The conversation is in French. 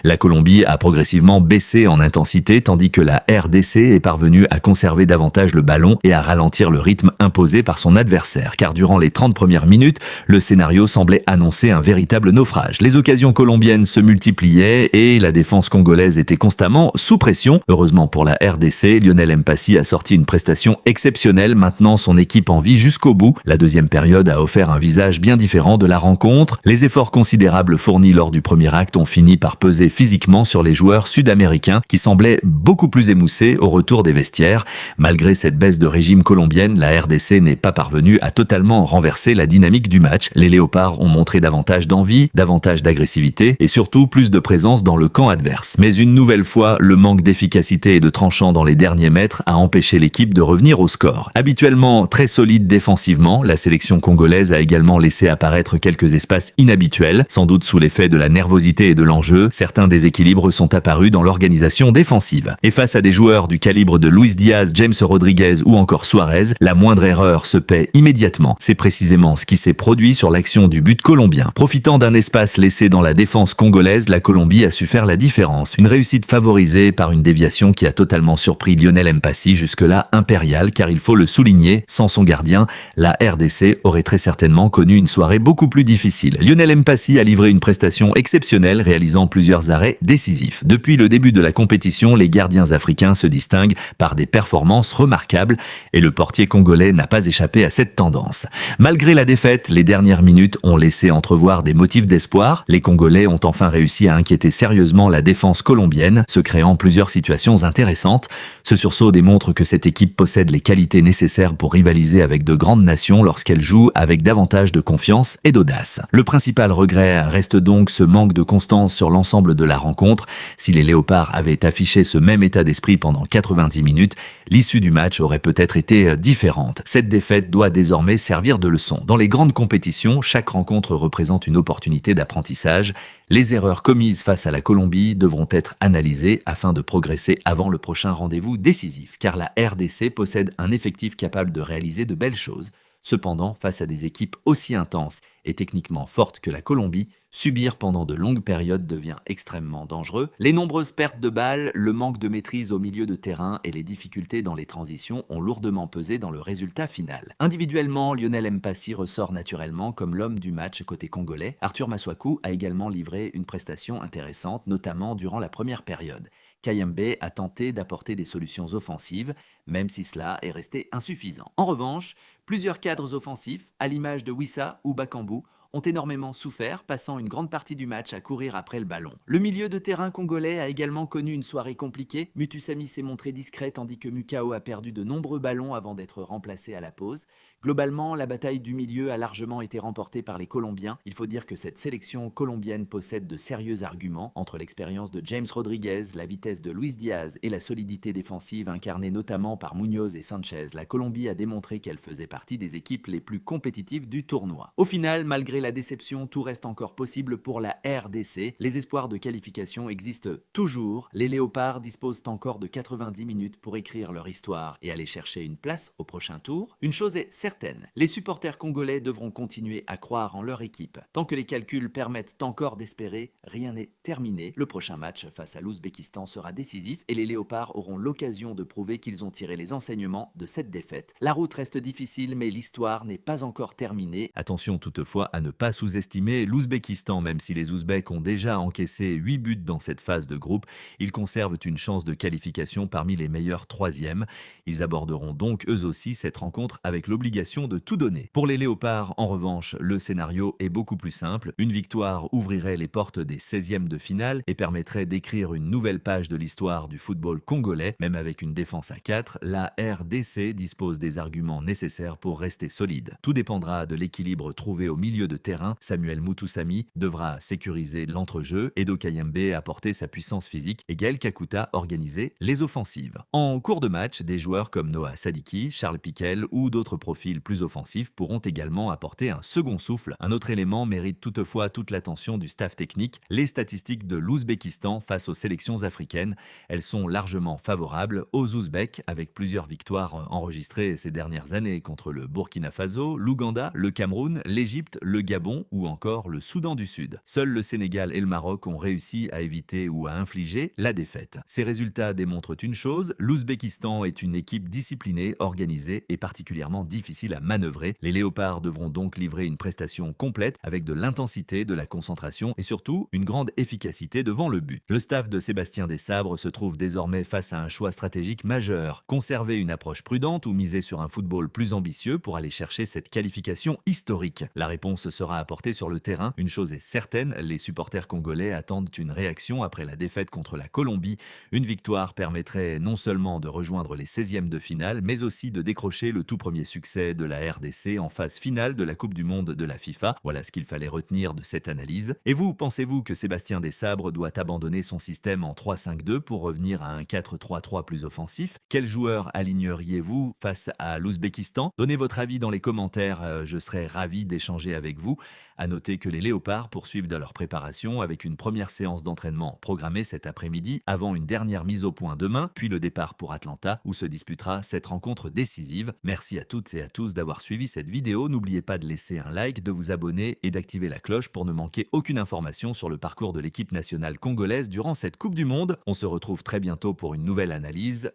La Colombie a progressivement baissé en intensité tandis que la RDC est parvenue à conserver davantage le ballon et à ralentir le rythme imposé par son adversaire. Car durant les 30 premières minutes, le scénario semblait annoncer un véritable naufrage. Les occasions colombiennes se multipliaient et la défense congolaise était constamment sous pression. Heureusement pour la RDC, Lionel Mpassi a sorti une prestation exceptionnelle maintenant son équipe en vie jusqu'au bout. La deuxième période a offert un visage bien différent de la rencontre. Les efforts considérables fournis lors du premier acte ont fini par peser physiquement sur les joueurs sud-américains qui semblaient beaucoup plus émoussés au retour des vestiaires. Malgré cette baisse de régime colombienne, la RDC n'est pas parvenue à totalement renverser la dynamique du match. Les Léopards ont montré davantage d'envie, davantage d'agressivité et surtout plus de présence dans le camp adverse. Mais une nouvelle fois, le manque d'efficacité et de tranchant dans les derniers mètres a empêché l'équipe de revenir au score. Habituellement très solide défensivement, la sélection congolaise a également laissé apparaître quelques espaces inhabituels, sans doute sous l'effet de la nervosité et de l'enjeu. Certains déséquilibres sont apparus dans l'organisation défensive. Et face à des joueurs du calibre de Luis Diaz, James Rodriguez ou encore Suarez, la moindre erreur se paie immédiatement. C'est précisément ce qui s'est produit sur l'action du but colombien. Profitant d'un espace laissé dans la défense congolaise, la Colombie a su faire la différence. Une réussite favorisée par une déviation qui a totalement surpris Lionel Mpassi, jusque-là impérial, car il faut le souligner, sans son gardien, la RDC aurait très certainement connu une soirée beaucoup plus difficile. Lionel Mpassi a livré une prestation exceptionnelle, réalisant plusieurs arrêts décisifs. Depuis le début de la compétition, les gardiens africains se distinguent par des performances remarquables et le portier congolais n'a pas échappé à cette tendance. Malgré la défaite, les dernières minutes ont laissé entrevoir des motifs d'espoir. Les Congolais ont enfin réussi à inquiéter sérieusement la défense colombienne, se créant plusieurs situations intéressantes. Ce sursaut démontre que cette équipe possède les qualités nécessaires pour rivaliser avec de grandes nations lorsqu'elle joue avec davantage de confiance et d'audace. Le principal regret reste donc ce manque de constance sur l'ensemble de la rencontre. Si les Léopards avaient affiché ce même état d'esprit pendant 90 minutes, l'issue du match aurait peut-être été différente. Cette défaite doit désormais servir de leçon. Dans les grandes compétitions, chaque rencontre représente une opportunité d'apprentissage. Les erreurs commises face à la Colombie devront être analysées afin de progresser avant le prochain rendez-vous décisif, car la RDC possède un effectif capable de réaliser de belles choses. Cependant, face à des équipes aussi intenses et techniquement fortes que la Colombie, subir pendant de longues périodes devient extrêmement dangereux. Les nombreuses pertes de balles, le manque de maîtrise au milieu de terrain et les difficultés dans les transitions ont lourdement pesé dans le résultat final. Individuellement, Lionel Mpassi ressort naturellement comme l'homme du match côté congolais. Arthur Massakou a également livré une prestation intéressante, notamment durant la première période. Kayembe a tenté d'apporter des solutions offensives, même si cela est resté insuffisant. En revanche, plusieurs cadres offensifs, à l'image de Wissa ou Bakambu, ont énormément souffert, passant une grande partie du match à courir après le ballon. Le milieu de terrain congolais a également connu une soirée compliquée. Mutusami s'est montré discret tandis que Mukao a perdu de nombreux ballons avant d'être remplacé à la pause. Globalement, la bataille du milieu a largement été remportée par les Colombiens. Il faut dire que cette sélection colombienne possède de sérieux arguments. Entre l'expérience de James Rodriguez, la vitesse de Luis Diaz et la solidité défensive incarnée notamment par Munoz et Sanchez, la Colombie a démontré qu'elle faisait partie des équipes les plus compétitives du tournoi. Au final, malgré la déception, tout reste encore possible pour la RDC. Les espoirs de qualification existent toujours. Les Léopards disposent encore de 90 minutes pour écrire leur histoire et aller chercher une place au prochain tour. Une chose est certaine, les supporters congolais devront continuer à croire en leur équipe. Tant que les calculs permettent encore d'espérer, rien n'est terminé. Le prochain match face à l'Ouzbékistan sera décisif et les Léopards auront l'occasion de prouver qu'ils ont tiré les enseignements de cette défaite. La route reste difficile, mais l'histoire n'est pas encore terminée. Attention toutefois à ne pas sous-estimer l'Ouzbékistan. Même si les Ouzbeks ont déjà encaissé 8 buts dans cette phase de groupe, ils conservent une chance de qualification parmi les meilleurs troisièmes. Ils aborderont donc eux aussi cette rencontre avec l'obligation de tout donner. Pour les Léopards, en revanche, le scénario est beaucoup plus simple. Une victoire ouvrirait les portes des 16e de finale et permettrait d'écrire une nouvelle page de l'histoire du football congolais. Même avec une défense à 4, la RDC dispose des arguments nécessaires pour rester solide. Tout dépendra de l'équilibre trouvé au milieu de terrain. Samuel Mutusami devra sécuriser l'entrejeu, Edo Kayembe apporter sa puissance physique et Gaël Kakuta organiser les offensives. En cours de match, des joueurs comme Noah Sadiki, Charles Piquel ou d'autres profils plus offensifs pourront également apporter un second souffle. Un autre élément mérite toutefois toute l'attention du staff technique, les statistiques de l'Ouzbékistan face aux sélections africaines. Elles sont largement favorables aux Ouzbeks, avec plusieurs victoires enregistrées ces dernières années contre le Burkina Faso, l'Ouganda, le Cameroun, l'Égypte, le Gabon ou encore le Soudan du Sud. Seuls le Sénégal et le Maroc ont réussi à éviter ou à infliger la défaite. Ces résultats démontrent une chose, l'Ouzbékistan est une équipe disciplinée, organisée et particulièrement difficile à manœuvrer. Les Léopards devront donc livrer une prestation complète avec de l'intensité, de la concentration et surtout une grande efficacité devant le but. Le staff de Sébastien Desabre se trouve désormais face à un choix stratégique majeur. Conserver une approche prudente ou miser sur un football plus ambitieux pour aller chercher cette qualification historique. La réponse sera apportée sur le terrain. Une chose est certaine, les supporters congolais attendent une réaction après la défaite contre la Colombie. Une victoire permettrait non seulement de rejoindre les 16e de finale, mais aussi de décrocher le tout premier succès de la RDC en phase finale de la Coupe du Monde de la FIFA. Voilà ce qu'il fallait retenir de cette analyse. Et vous, pensez-vous que Sébastien Desabre doit abandonner son système en 3-5-2 pour revenir à un 4-3-3 plus offensif? Quel joueur aligneriez-vous face à l'Ouzbékistan? Donnez votre avis dans les commentaires, je serai ravi d'échanger avec vous. À noter que les Léopards poursuivent de leur préparation avec une première séance d'entraînement programmée cet après-midi avant une dernière mise au point demain, puis le départ pour Atlanta où se disputera cette rencontre décisive. Merci à toutes et à tous d'avoir suivi cette vidéo. N'oubliez pas de laisser un like, de vous abonner et d'activer la cloche pour ne manquer aucune information sur le parcours de l'équipe nationale congolaise durant cette Coupe du Monde. On se retrouve très bientôt pour une nouvelle analyse.